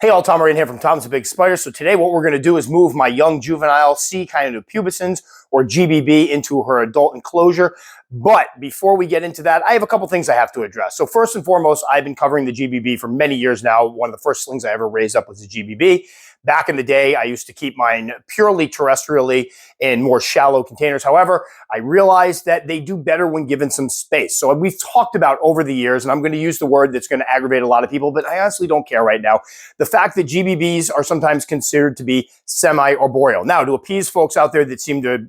Hey all, Tom Moran here from Tom's the Big Spider. So today what we're going to do is move my young juvenile cyaneopubescens, or GBB, into her adult enclosure. But before we get into that, I have a couple things I have to address. So first and foremost, I've been covering the GBB for many years now. One of the first things I ever raised up was the GBB. Back in the day, I used to keep mine purely terrestrially in more shallow containers. However, I realized that they do better when given some space. So we've talked about over the years, and I'm going to use the word that's going to aggravate a lot of people, but I honestly don't care right now, the fact that GBBs are sometimes considered to be semi-arboreal. Now, to appease folks out there that seem to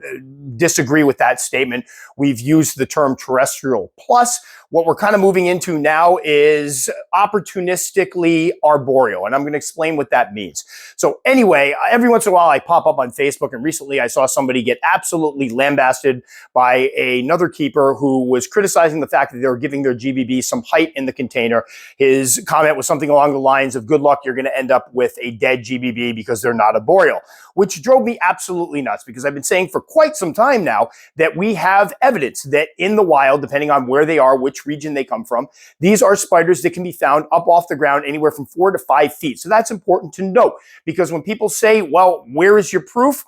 disagree with that statement, we've used the term terrestrial plus. What we're kind of moving into now is opportunistically arboreal, and I'm going to explain what that means. So anyway, every once in a while I pop up on Facebook, and recently I saw somebody get absolutely lambasted by another keeper who was criticizing the fact that they were giving their GBB some height in the container. His comment was something along the lines of, good luck, you're going to end up with a dead GBB because they're not arboreal, which drove me absolutely nuts, because I've been saying for quite some time now that we have evidence that in the wild, depending on where they are, which region they come from, these are spiders that can be found up off the ground anywhere from 4 to 5 feet. So that's important to note, because when people say, well, where is your proof?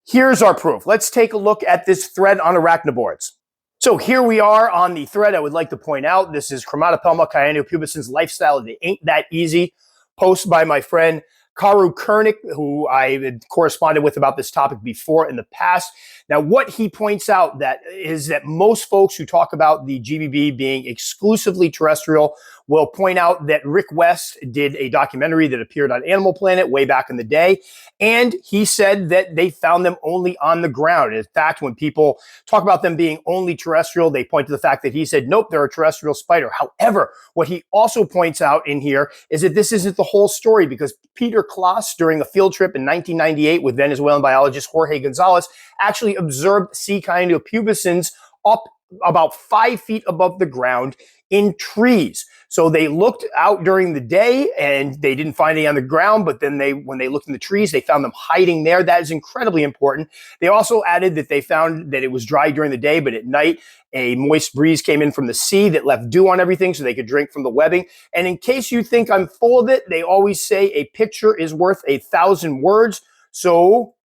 Here's our proof. Let's take a look at this thread on Arachnoboards. So here we are on the thread. I would like to point out, this is Chromatopelma cyaneopubescens Lifestyle. It ain't that easy. Post by my friend Karu Kernick, who I had corresponded with about this topic before in the past. Now, what he points out is that most folks who talk about the GBB being exclusively terrestrial will point out that Rick West did a documentary that appeared on Animal Planet way back in the day, and he said that they found them only on the ground. In fact, when people talk about them being only terrestrial, they point to the fact that he said, nope, they're a terrestrial spider. However, what he also points out in here is that this isn't the whole story, because Peter Klaas, during a field trip in 1998 with Venezuelan biologist Jorge Gonzalez, actually observed C. cyaneopubescens up about 5 feet above the ground in trees. So they looked out during the day and they didn't find any on the ground, but then when they looked in the trees, they found them hiding there. That is incredibly important. They also added that they found that it was dry during the day, but at night, a moist breeze came in from the sea that left dew on everything so they could drink from the webbing. And in case you think I'm full of it, they always say a picture is worth 1,000 words. So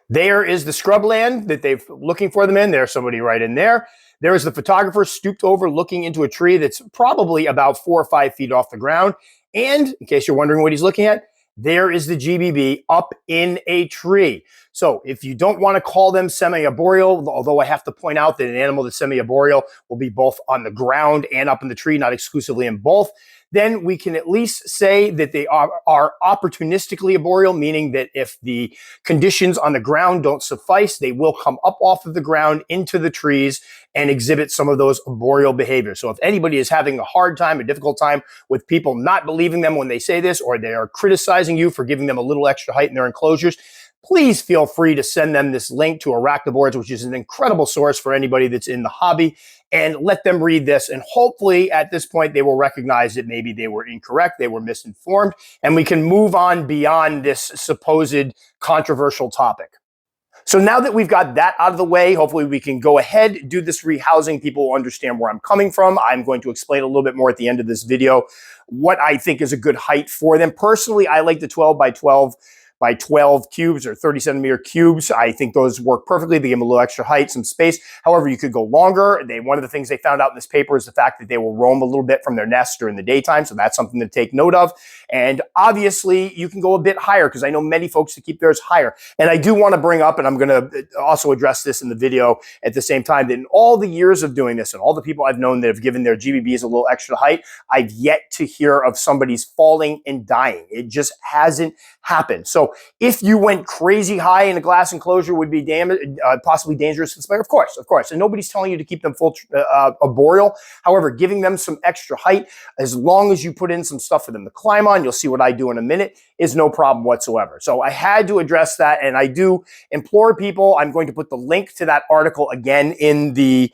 there is the scrubland that they're looking for them in. There's somebody right in there. There is the photographer stooped over looking into a tree that's probably about 4 or 5 feet off the ground. And in case you're wondering what he's looking at, there is the GBB up in a tree. So if you don't want to call them semi-arboreal, although I have to point out that an animal that's semi-arboreal will be both on the ground and up in the tree, not exclusively in both, then we can at least say that they are opportunistically arboreal, meaning that if the conditions on the ground don't suffice, they will come up off of the ground into the trees and exhibit some of those arboreal behaviors. So if anybody is having a hard time, a difficult time with people not believing them when they say this, or they are criticizing you for giving them a little extra height in their enclosures, please feel free to send them this link to Arachnoboards, which is an incredible source for anybody that's in the hobby, and let them read this. And hopefully at this point, they will recognize that maybe they were incorrect, they were misinformed, and we can move on beyond this supposed controversial topic. So now that we've got that out of the way, hopefully we can go ahead, do this rehousing. People will understand where I'm coming from. I'm going to explain a little bit more at the end of this video what I think is a good height for them. Personally, I like the 12 by 12 by 12 cubes or 30 centimeter cubes. I think those work perfectly. They give them a little extra height, some space. However, you could go longer. One of the things they found out in this paper is the fact that they will roam a little bit from their nest during the daytime. So that's something to take note of. And obviously you can go a bit higher, because I know many folks that keep theirs higher. And I do want to bring up, and I'm going to also address this in the video at the same time, that in all the years of doing this and all the people I've known that have given their GBBs a little extra height, I've yet to hear of somebody's falling and dying. It just hasn't happened. So if you went crazy high in a glass enclosure, would be possibly dangerous to the spider? Of course. And nobody's telling you to keep them full arboreal. However, giving them some extra height, as long as you put in some stuff for them to climb on, you'll see what I do in a minute, is no problem whatsoever. So I had to address that, and I do implore people. I'm going to put the link to that article again in the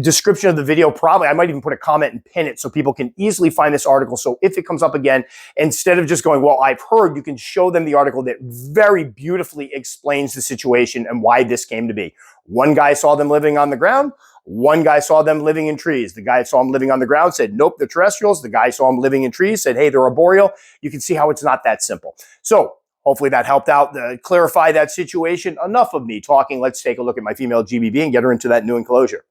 description of the video. Probably I might even put a comment and pin it so people can easily find this article. So if it comes up again, instead of just going, well, I've heard, you can show them the article that very beautifully explains the situation and why this came to be. One guy saw them living on the ground. One guy saw them living in trees. The guy saw them living on the ground, said, nope, they're terrestrials. The guy saw them living in trees, said, hey, they're arboreal. You can see how it's not that simple. So hopefully that helped out clarify that situation. Enough of me talking. Let's take a look at my female GBB and get her into that new enclosure.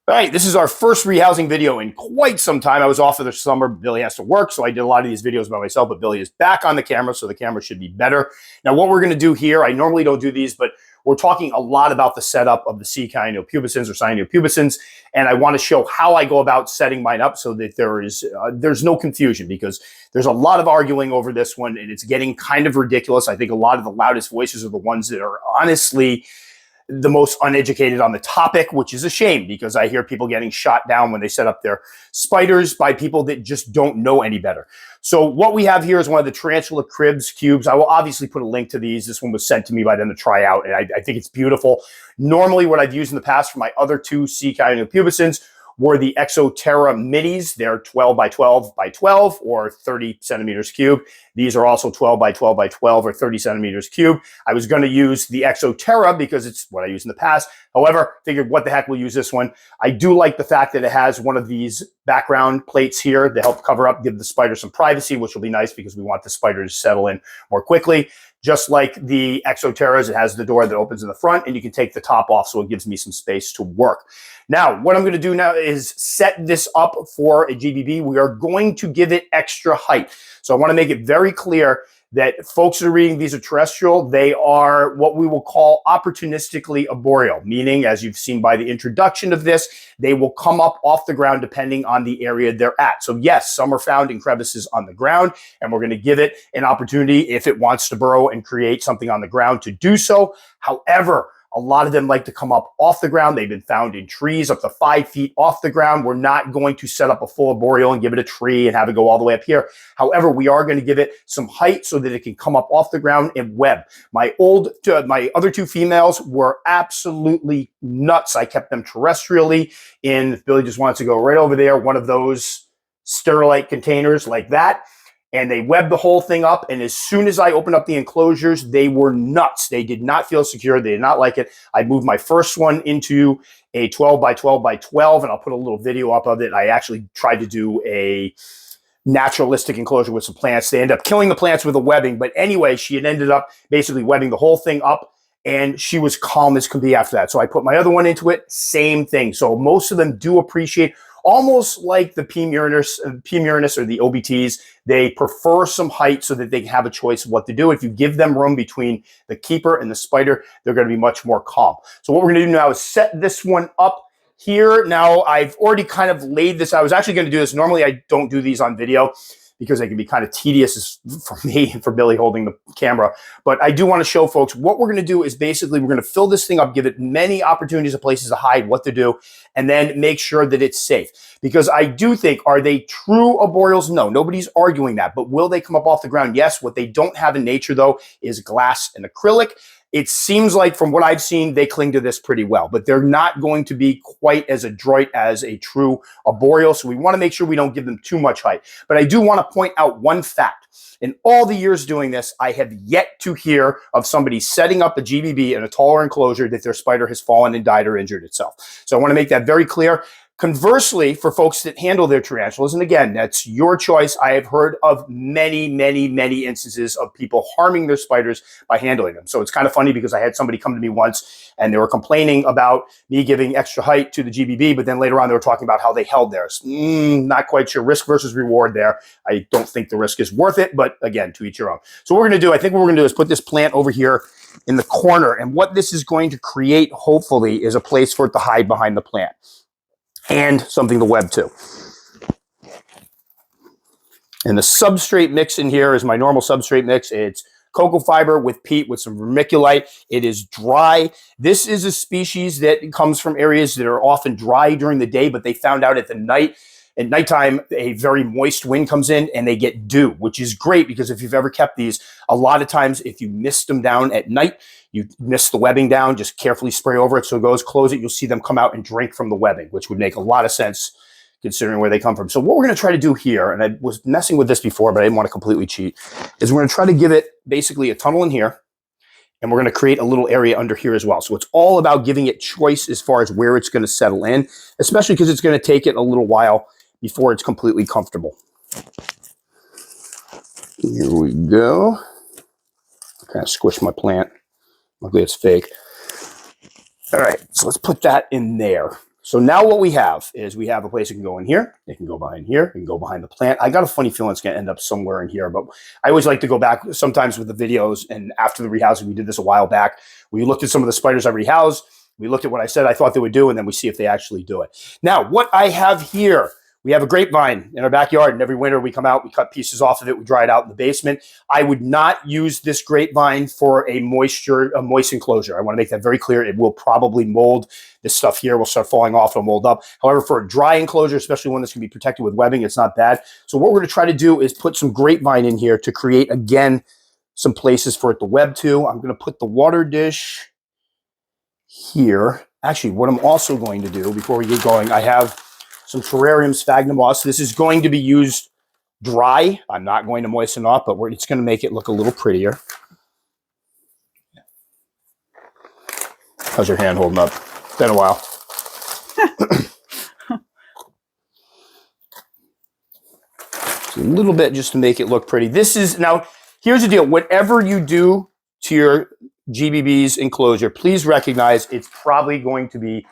All right, this is our first rehousing video in quite some time. I was off for the summer. Billy has to work, so I did a lot of these videos by myself, but Billy is back on the camera, so the camera should be better. Now, what we're going to do here, I normally don't do these, but we're talking a lot about the setup of the cyaneopubescens or cyaneopubescens, and I want to show how I go about setting mine up so that there's no confusion, because there's a lot of arguing over this one, and it's getting kind of ridiculous. I think a lot of the loudest voices are the ones that are honestly the most uneducated on the topic, which is a shame, because I hear people getting shot down when they set up their spiders by people that just don't know any better. So what we have here is one of the tarantula cribs cubes. I will obviously put a link to these. This one was sent to me by them to try out, and I think it's beautiful. Normally what I've used in the past for my other two cyaneopubescens were the Exoterra minis. They're 12 by 12 by 12 or 30 centimeters cube. These are also 12 by 12 by 12 or 30 centimeters cube. I was going to use the Exoterra because it's what I used in the past. However, figured what the heck, we'll use this one. I do like the fact that it has one of these background plates here to help cover up, give the spider some privacy, which will be nice because we want the spider to settle in more quickly. Just like the Exoterras, it has the door that opens in the front, and you can take the top off, so it gives me some space to work. Now, what I'm going to do now is set this up for a GBB. We are going to give it extra height. So I want to make it very clear that folks that are reading these are terrestrial. They are what we will call opportunistically arboreal, meaning, as you've seen by the introduction of this, they will come up off the ground depending on the area they're at. So yes, some are found in crevices on the ground, and we're going to give it an opportunity if it wants to burrow and create something on the ground to do so. However, a lot of them like to come up off the ground. They've been found in trees up to 5 feet off the ground. We're not going to set up a full arboreal and give it a tree and have it go all the way up here. However, we are going to give it some height so that it can come up off the ground and web. My other two females were absolutely nuts. I kept them terrestrially in, Billy just wants to go right over there, one of those Sterilite containers like that. And they webbed the whole thing up. And as soon as I opened up the enclosures, they were nuts. They did not feel secure. They did not like it. I moved my first one into a 12 by 12 by 12, and I'll put a little video up of it. I actually tried to do a naturalistic enclosure with some plants. They ended up killing the plants with the webbing. But anyway, she had ended up basically webbing the whole thing up, and she was calm as can be after that. So I put my other one into it, same thing. So most of them do appreciate, almost like the P. murinus or the OBTs, they prefer some height so that they can have a choice of what to do. If you give them room between the keeper and the spider, they're going to be much more calm. So what we're going to do now is set this one up here. Now, I've already kind of laid this. I was actually going to do this. Normally, I don't do these on video because they can be kind of tedious for me and for Billy holding the camera. But I do want to show folks what we're going to do is basically we're going to fill this thing up, give it many opportunities of places to hide, what to do, and then make sure that it's safe. Because I do think, are they true arboreals? No, nobody's arguing that. But will they come up off the ground? Yes. What they don't have in nature, though, is glass and acrylic. It seems like from what I've seen, they cling to this pretty well, but they're not going to be quite as adroit as a true arboreal. So we want to make sure we don't give them too much height. But I do want to point out one fact. In all the years doing this, I have yet to hear of somebody setting up a GBB in a taller enclosure that their spider has fallen and died or injured itself. So I want to make that very clear. Conversely, for folks that handle their tarantulas, and again, that's your choice, I have heard of many, many, many instances of people harming their spiders by handling them. So it's kind of funny because I had somebody come to me once and they were complaining about me giving extra height to the GBB, but then later on they were talking about how they held theirs. Not quite sure. Risk versus reward there. I don't think the risk is worth it, but again, to each your own. So what we're going to do, I think what we're going to do is put this plant over here in the corner, and what this is going to create, hopefully, is a place for it to hide behind the plant. And something to web to. And the substrate mix in here is my normal substrate mix. It's cocoa fiber with peat with some vermiculite. It is dry. This is a species that comes from areas that are often dry during the day, but they found out at nighttime, a very moist wind comes in and they get dew, which is great because if you've ever kept these, a lot of times if you mist them down at night, you mist the webbing down, just carefully spray over it so it goes, close it, you'll see them come out and drink from the webbing, which would make a lot of sense considering where they come from. So what we're going to try to do here, and I was messing with this before, but I didn't want to completely cheat, is we're going to try to give it basically a tunnel in here And we're going to create a little area under here as well. So it's all about giving it choice as far as where it's going to settle in, especially because it's going to take it a little while before it's completely comfortable. Here we go. Kind of squish my plant. Luckily it's fake. All right, so let's put that in there. So now what we have is we have a place it can go in here. It can go behind here. It can go behind the plant. I got a funny feeling it's going to end up somewhere in here, but I always like to go back sometimes with the videos. And after the rehousing, we did this a while back. We looked at some of the spiders I rehoused. We looked at what I said I thought they would do, and then we see if they actually do it. Now, what I have here, we have a grapevine in our backyard, and every winter we come out, we cut pieces off of it, we dry it out in the basement. I would not use this grapevine for a moist enclosure. I want to make that very clear. It will probably mold. This stuff here will start falling off, it'll mold up. However, for a dry enclosure, especially one that's going to be protected with webbing, it's not bad. So what we're going to try to do is put some grapevine in here to create, again, some places for it to web to. I'm going to put the water dish here. Actually, what I'm also going to do before we get going, I have some terrarium sphagnum moss. This is going to be used dry. I'm not going to moisten up, but it's going to make it look a little prettier. How's your hand holding up? It's been a while. A little bit just to make it look pretty. This is, now, here's the deal. Whatever you do to your GBB's enclosure, please recognize it's probably going to be,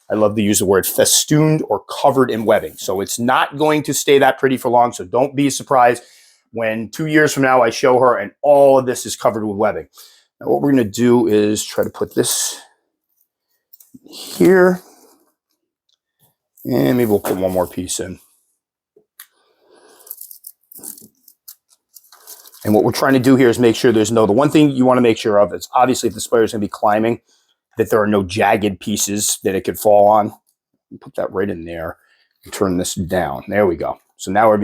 I love to use the word, festooned or covered in webbing. So it's not going to stay that pretty for long. So don't be surprised when 2 years from now I show her and all of this is covered with webbing. Now what we're going to do is try to put this here. And maybe we'll put one more piece in. And what we're trying to do here is make sure there's the one thing you want to make sure of is obviously if the spider's going to be climbing, that there are no jagged pieces that it could fall on. Put that right in there and turn this down. There we go. So now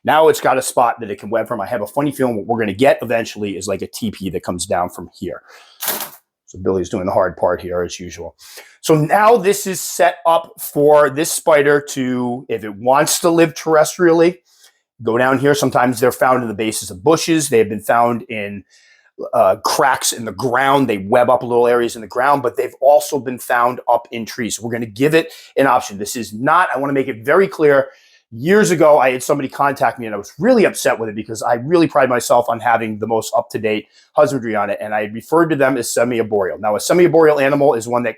now it's got a spot that it can web from. I have a funny feeling what we're going to get eventually is like a teepee that comes down from here. So Billy's doing the hard part here as usual. So now this is set up for this spider to, if it wants to live terrestrially, go down here. Sometimes they're found in the bases of bushes. They have been found in cracks in the ground. They web up little areas in the ground, but they've also been found up in trees. So we're going to give it an option. This is not, I want to make it very clear. Years ago, I had somebody contact me and I was really upset with it because I really pride myself on having the most up-to-date husbandry on it. And I referred to them as semi-arboreal. Now, a semi-arboreal animal is one that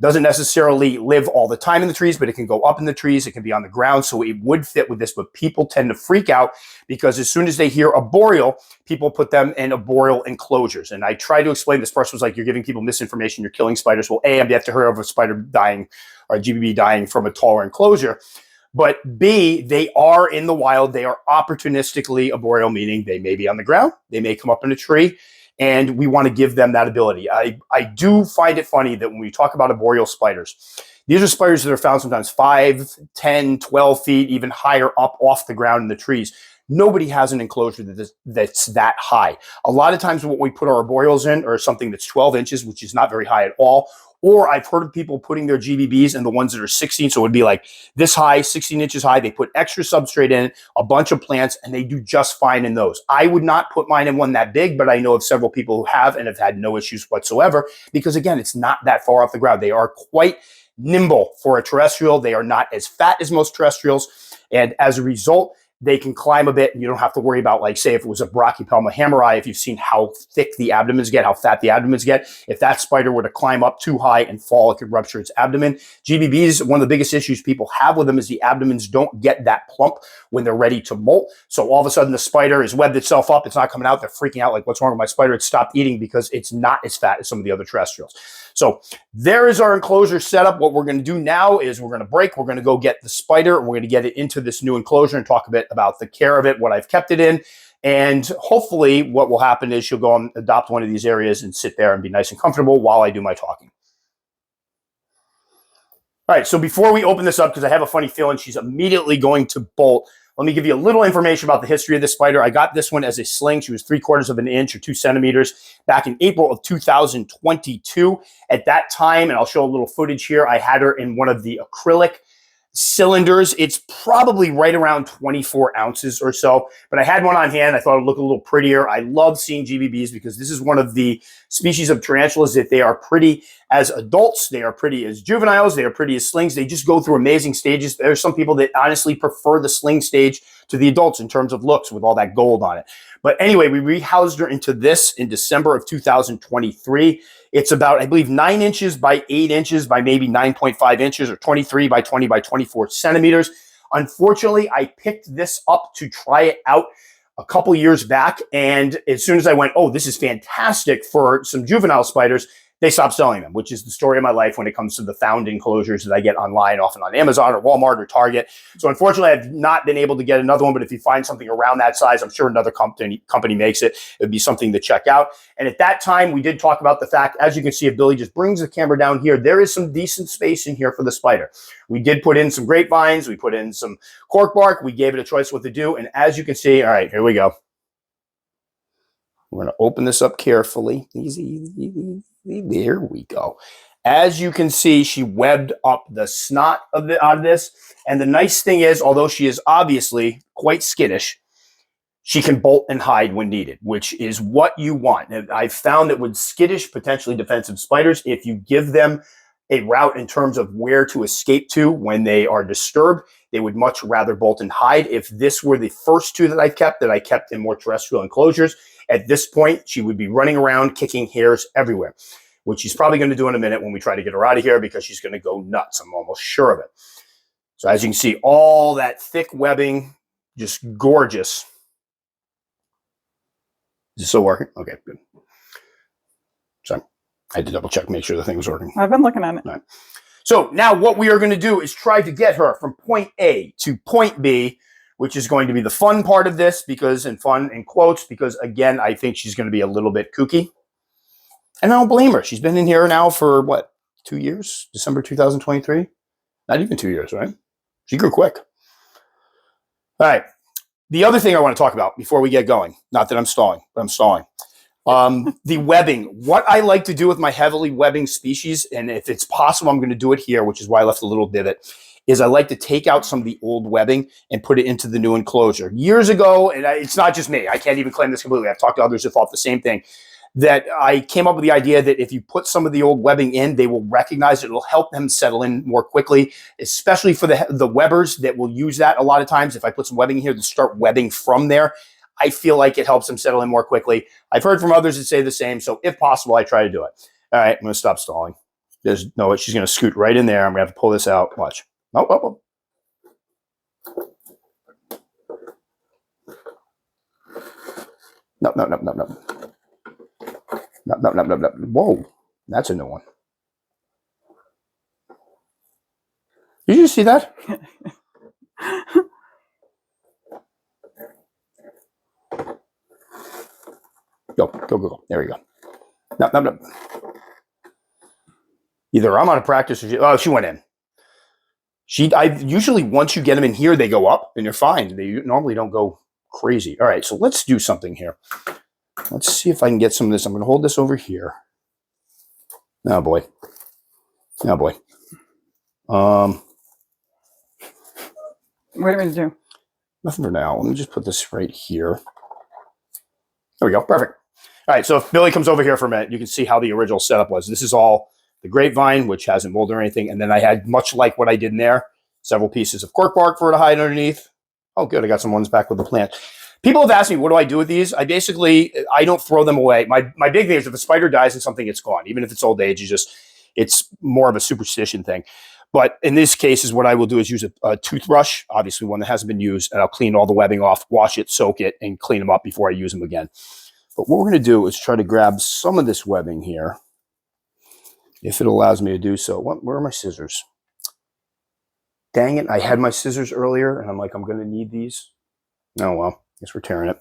doesn't necessarily live all the time in the trees, but it can go up in the trees. It can be on the ground. So it would fit with this, but people tend to freak out because as soon as they hear arboreal, people put them in arboreal enclosures. And I tried to explain, this person was like, you're giving people misinformation. You're killing spiders. Well, A, I've yet to hear of a spider dying or a GBB dying from a taller enclosure. But B, they are in the wild. They are opportunistically arboreal, meaning they may be on the ground. They may come up in a tree. And we want to give them that ability. I do find it funny that when we talk about arboreal spiders, these are spiders that are found sometimes 5, 10, 12 feet, even higher up off the ground in the trees. Nobody has an enclosure that's that high. A lot of times what we put our arboreals in are something that's 12 inches, which is not very high at all. Or I've heard of people putting their GBBs in the ones that are 16. So it would be like this high, 16 inches high. They put extra substrate in, a bunch of plants, and they do just fine in those. I would not put mine in one that big, but I know of several people who have and have had no issues whatsoever because, again, it's not that far off the ground. They are quite nimble for a terrestrial. They are not as fat as most terrestrials. And as a result, they can climb a bit and you don't have to worry about, like, say, if it was a Brachypelma hammeri, if you've seen how thick the abdomens get, how fat the abdomens get, if that spider were to climb up too high and fall, it could rupture its abdomen. GBBs, one of the biggest issues people have with them is the abdomens don't get that plump when they're ready to molt. So all of a sudden the spider has webbed itself up. It's not coming out. They're freaking out like, what's wrong with my spider? It stopped eating because it's not as fat as some of the other terrestrials. So there is our enclosure setup. What we're going to do now is we're going to break. We're going to go get the spider. And we're going to get it into this new enclosure and talk a bit about the care of it, what I've kept it in. And hopefully what will happen is she'll go and adopt one of these areas and sit there and be nice and comfortable while I do my talking. All right, so before we open this up, because I have a funny feeling she's immediately going to bolt, let me give you a little information about the history of this spider. I got this one as a sling. She was 3/4 of an inch or 2 centimeters back in April of 2022. At that time, and I'll show a little footage here, I had her in one of the acrylic cylinders. It's probably right around 24 ounces or so, but I had one on hand. I thought it would look a little prettier. I love seeing GBBs because this is one of the species of tarantulas that they are pretty as adults. They are pretty as juveniles. They are pretty as slings. They just go through amazing stages. There's some people that honestly prefer the sling stage to the adults in terms of looks with all that gold on it. But anyway, we rehoused her into this in December of 2023. It's about, I believe, 9 inches by 8 inches by maybe 9.5 inches or 23 by 20 by 24 centimeters. Unfortunately, I picked this up to try it out a couple years back. And as soon as I went, oh, this is fantastic for some juvenile spiders, they stopped selling them, which is the story of my life when it comes to the found enclosures that I get online, often on Amazon or Walmart or Target. So unfortunately, I've not been able to get another one, but if you find something around that size, I'm sure another company makes it. It'd be something to check out. And at that time, we did talk about the fact, as you can see, if Billy just brings the camera down here, there is some decent space in here for the spider. We did put in some grapevines. We put in some cork bark. We gave it a choice what to do. And as you can see, all right, here we go. We're going to open this up carefully. Easy. There we go. As you can see, she webbed up the snot out of this. And the nice thing is, although she is obviously quite skittish, she can bolt and hide when needed, which is what you want. And I've found that with skittish, potentially defensive spiders, if you give them a route in terms of where to escape to when they are disturbed, they would much rather bolt and hide. If this were the first two that I kept in more terrestrial enclosures, at this point, she would be running around kicking hairs everywhere, which she's probably going to do in a minute when we try to get her out of here because she's going to go nuts. I'm almost sure of it. So as you can see, all that thick webbing, just gorgeous. Is it still working? Okay, good. So I had to double check, make sure the thing was working. I've been looking at it. All right. So now what we are going to do is try to get her from point A to point B, which is going to be the fun part of this, because, and fun in quotes, because again, I think she's going to be a little bit kooky. And I don't blame her. She's been in here now for what, 2 years? December 2023? Not even 2 years, right? She grew quick. All right. The other thing I want to talk about before we get going, not that I'm stalling, but I'm stalling. The webbing. What I like to do with my heavily webbing species, and if it's possible, I'm going to do it here, which is why I left a little divot, is I like to take out some of the old webbing and put it into the new enclosure. Years ago, and it's not just me, I can't even claim this completely, I've talked to others who thought the same thing, that I came up with the idea that if you put some of the old webbing in, they will recognize it. It'll help them settle in more quickly, especially for the webbers that will use that a lot of times. If I put some webbing in here to start webbing from there, I feel like it helps them settle in more quickly. I've heard from others that say the same, so if possible, I try to do it. All right, I'm going to stop stalling. There's no, she's going to scoot right in there. I'm going to have to pull this out. Watch. Oh. No. No. Whoa, that's a new one. Did you see that? Go. There we go. No. Either I'm out of practice or she went in. I usually, once you get them in here, they go up and you're fine. They normally don't go crazy. All right, so let's do something here. Let's see if I can get some of this. I'm going to hold this over here. Oh boy. What are you going to do? Nothing for now. Let me just put this right here. There we go. Perfect. All right, so if Billy comes over here for a minute, you can see how the original setup was. This is all the grapevine, which hasn't molded or anything. And then I had, much like what I did in there, several pieces of cork bark for her to hide underneath. Oh, good. I got some ones back with the plant. People have asked me, what do I do with these? I don't throw them away. My big thing is if a spider dies in something, it's gone. Even if it's old age, it's more of a superstition thing. But in this case, what I will do is use a toothbrush, obviously one that hasn't been used, and I'll clean all the webbing off, wash it, soak it, and clean them up before I use them again. But what we're going to do is try to grab some of this webbing here, if it allows me to do so. Where are my scissors? Dang it, I had my scissors earlier, and I'm like, I'm going to need these. Oh, well, I guess we're tearing it.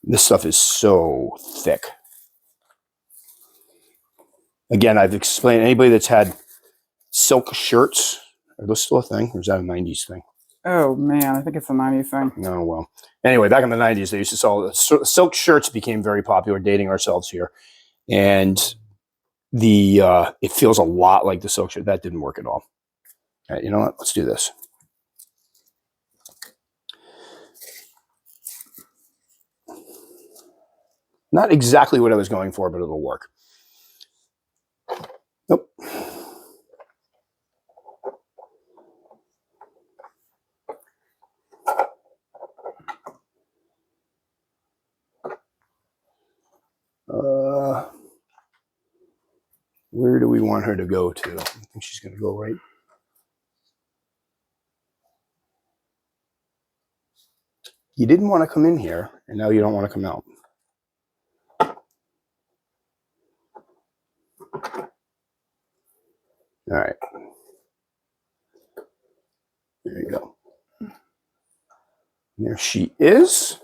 This stuff is so thick. Again, I've explained, anybody that's had silk shirts, are those still a thing, or is that a 90s thing? Oh, man, I think it's a 90s thing. No, well. Anyway, back in the 90s, they used to sell, silk shirts became very popular, dating ourselves here. And it feels a lot like the silk shirt. That didn't work at all. All right, you know what? Let's do this. Not exactly what I was going for, but it'll work. Nope. Where do we want her to go to? I think she's going to go right. You didn't want to come in here, and now you don't want to come out. All right. There you go. There she is.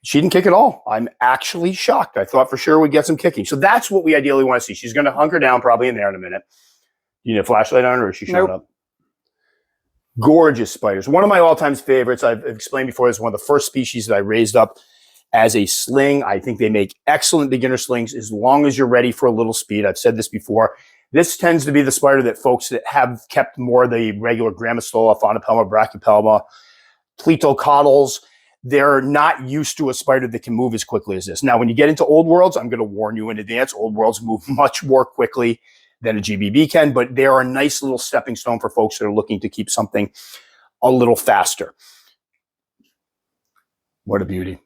She didn't kick at all. I'm actually shocked. I thought for sure we'd get some kicking. So that's what we ideally want to see. She's going to hunker down probably in there in a minute. You need a flashlight on her, or is she showing up? Gorgeous spiders. One of my all-time favorites. I've explained before, this is one of the first species that I raised up as a sling. I think they make excellent beginner slings as long as you're ready for a little speed. I've said this before. This tends to be the spider that folks that have kept more of the regular Grammostola, Phonopelma, Brachypelma, Pletocotyls, they're not used to a spider that can move as quickly as this. Now, when you get into old worlds, I'm going to warn you in advance, old worlds move much more quickly than a GBB can, but they are a nice little stepping stone for folks that are looking to keep something a little faster. What a beauty.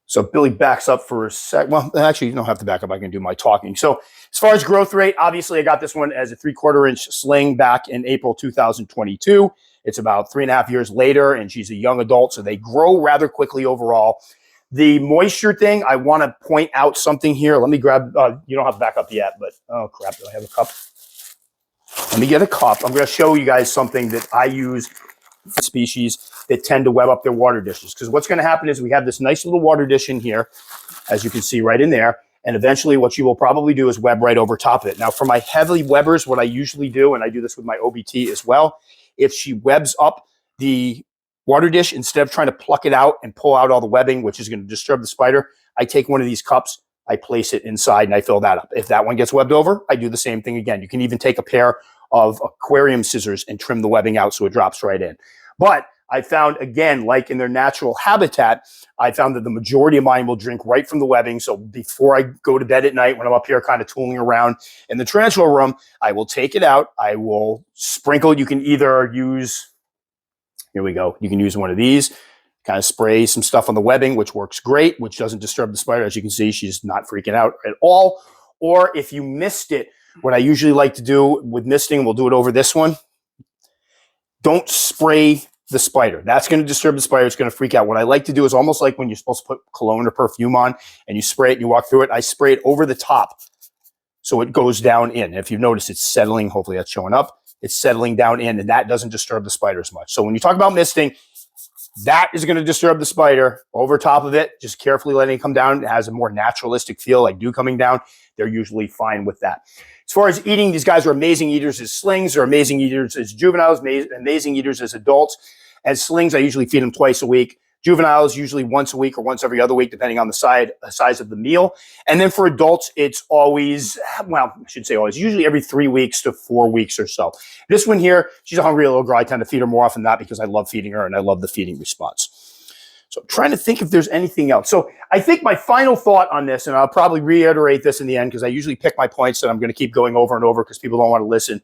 So Billy backs up for a sec. Well, actually, you don't have to back up. I can do my talking. So as far as growth rate, obviously, I got this one as a 3/4 inch sling back in April 2022. It's about 3.5 years later, and she's a young adult, so they grow rather quickly overall. The moisture thing, I want to point out something here. Let me grab, you don't have to back up yet, but oh crap, do I have a cup? Let me get a cup. I'm going to show you guys something that I use for species that tend to web up their water dishes. Because what's going to happen is we have this nice little water dish in here, as you can see right in there. And eventually what you will probably do is web right over top of it. Now for my heavy webbers, what I usually do, and I do this with my OBT as well, if she webs up the water dish, instead of trying to pluck it out and pull out all the webbing, which is going to disturb the spider, I take one of these cups, I place it inside, and I fill that up. If that one gets webbed over, I do the same thing again. You can even take a pair of aquarium scissors and trim the webbing out so it drops right in. But I found, again, like in their natural habitat, I found that the majority of mine will drink right from the webbing. So before I go to bed at night, when I'm up here kind of tooling around in the tarantula room, I will take it out. I will sprinkle. You can either use, here we go. You can use one of these, kind of spray some stuff on the webbing, which works great, which doesn't disturb the spider. As you can see, she's not freaking out at all. Or if you missed it, what I usually like to do with misting, we'll do it over this one. Don't spray the spider. That's going to disturb the spider. It's going to freak out. What I like to do is almost like when you're supposed to put cologne or perfume on and you spray it and you walk through it, I spray it over the top so it goes down in. If you've noticed, it's settling. Hopefully that's showing up. It's settling down in, and that doesn't disturb the spider as much. So when you talk about misting, that is going to disturb the spider over top of it. Just carefully letting it come down. It has a more naturalistic feel, like dew coming down. They're usually fine with that. As far as eating, these guys are amazing eaters as slings. They're amazing eaters as juveniles, amazing eaters as adults. As slings, I usually feed them twice a week. Juveniles, usually once a week or once every other week, depending on the size of the meal. And then for adults, it's always, well, I should say always, usually every 3 weeks to 4 weeks or so. This one here, she's a hungry little girl. I tend to feed her more often than that because I love feeding her and I love the feeding response. So I'm trying to think if there's anything else. So I think my final thought on this, and I'll probably reiterate this in the end because I usually pick my points that I'm going to keep going over and over because people don't want to listen.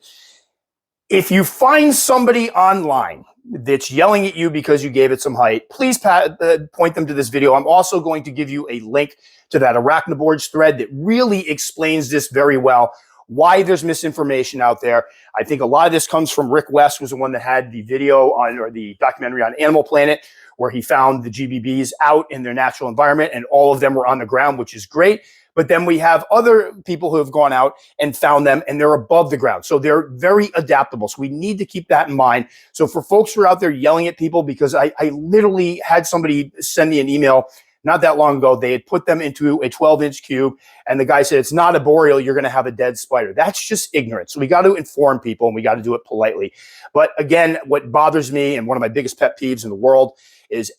If you find somebody online that's yelling at you because you gave it some height, please point them to this video. I'm also going to give you a link to that Arachnoboards thread that really explains this very well, why there's misinformation out there. I think a lot of this comes from Rick West, was the one that had the video on, or the documentary on Animal Planet, where he found the GBBs out in their natural environment and all of them were on the ground, which is great. But then we have other people who have gone out and found them and they're above the ground. So they're very adaptable. So we need to keep that in mind. So for folks who are out there yelling at people, because I literally had somebody send me an email not that long ago, they had put them into a 12-inch cube and the guy said, it's not a boreal, you're going to have a dead spider. That's just ignorance. So we got to inform people and we got to do it politely. But again, what bothers me and one of my biggest pet peeves in the world is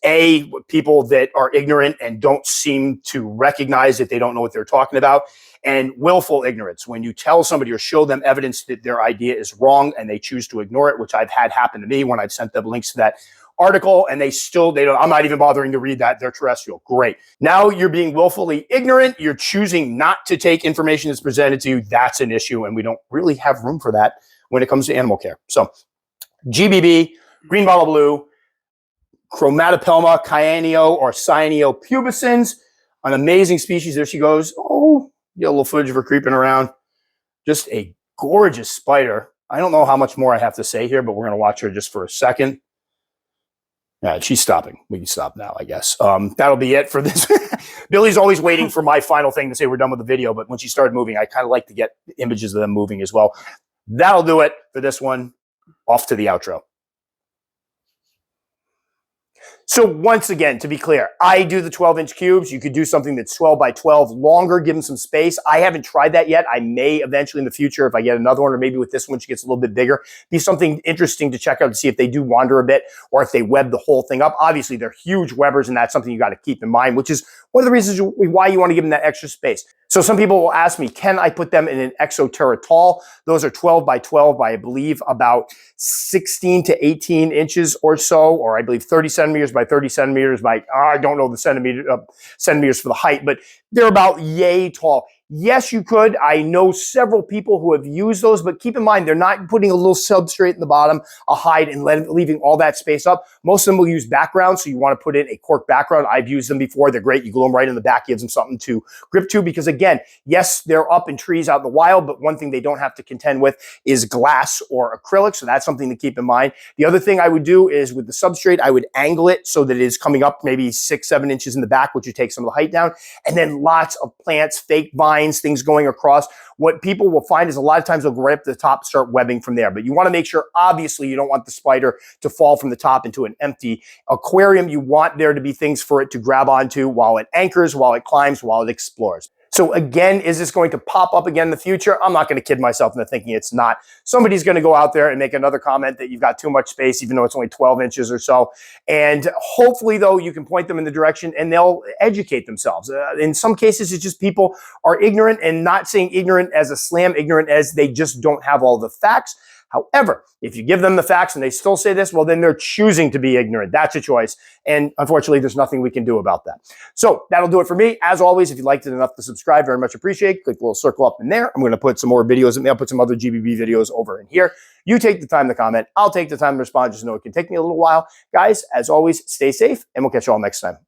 people that are ignorant and don't seem to recognize that they don't know what they're talking about. And willful ignorance, when you tell somebody or show them evidence that their idea is wrong and they choose to ignore it, which I've had happen to me when I've sent them links to that article and they don't, I'm not even bothering to read that. They're terrestrial. Great. Now you're being willfully ignorant. You're choosing not to take information that's presented to you. That's an issue. And we don't really have room for that when it comes to animal care. So GBB, green bottle blue, Chromatopelma cyaneo or cyaneopubescens, an amazing species. There she goes. Oh, get a little footage of her creeping around. Just a gorgeous spider. I don't know how much more I have to say here, but we're going to watch her just for a second. Yeah, she's stopping. We can stop now, I guess. That'll be it for this. Billy's always waiting for my final thing to say we're done with the video, but when she started moving, I kind of like to get images of them moving as well. That'll do it for this one. Off to the outro. So once again, to be clear, I do the 12-inch cubes. You could do something that's 12 by 12 longer, give them some space. I haven't tried that yet. I may eventually in the future, if I get another one, or maybe with this one, she gets a little bit bigger, be something interesting to check out to see if they do wander a bit or if they web the whole thing up. Obviously, they're huge webbers, and that's something you got to keep in mind, which is one of the reasons why you want to give them that extra space. So some people will ask me, can I put them in an exoterritorial? Those are 12 by 12 by, I believe, about 16 to 18 inches or so, or I believe 30 centimeters by 30 centimeters by, I don't know the centimeters for the height, but they're about yay tall. Yes, you could. I know several people who have used those, but keep in mind, they're not putting a little substrate in the bottom, a hide, and leaving all that space up. Most of them will use background, so you want to put in a cork background. I've used them before. They're great. You glue them right in the back, gives them something to grip to, because again, yes, they're up in trees out in the wild, but one thing they don't have to contend with is glass or acrylic, so that's something to keep in mind. The other thing I would do is with the substrate, I would angle it so that it is coming up maybe 6-7 inches in the back, which would take some of the height down, and then lots of plants, fake vines, things going across. What people will find is a lot of times they'll go right up to the top, start webbing from there. But you want to make sure, obviously, you don't want the spider to fall from the top into an empty aquarium. You want there to be things for it to grab onto while it anchors, while it climbs, while it explores. So again, is this going to pop up again in the future? I'm not going to kid myself into thinking it's not. Somebody's going to go out there and make another comment that you've got too much space, even though it's only 12 inches or so. And hopefully, though, you can point them in the direction and they'll educate themselves. In some cases, it's just people are ignorant, and not saying ignorant as a slam, ignorant as they just don't have all the facts. However, if you give them the facts and they still say this, well, then they're choosing to be ignorant. That's a choice. And unfortunately, there's nothing we can do about that. So that'll do it for me. As always, if you liked it enough to subscribe, very much appreciate. Click the little circle up in there. I'm going to put some more videos in there. I'll put some other GBB videos over in here. You take the time to comment. I'll take the time to respond. Just know it can take me a little while. Guys, as always, stay safe, and we'll catch you all next time.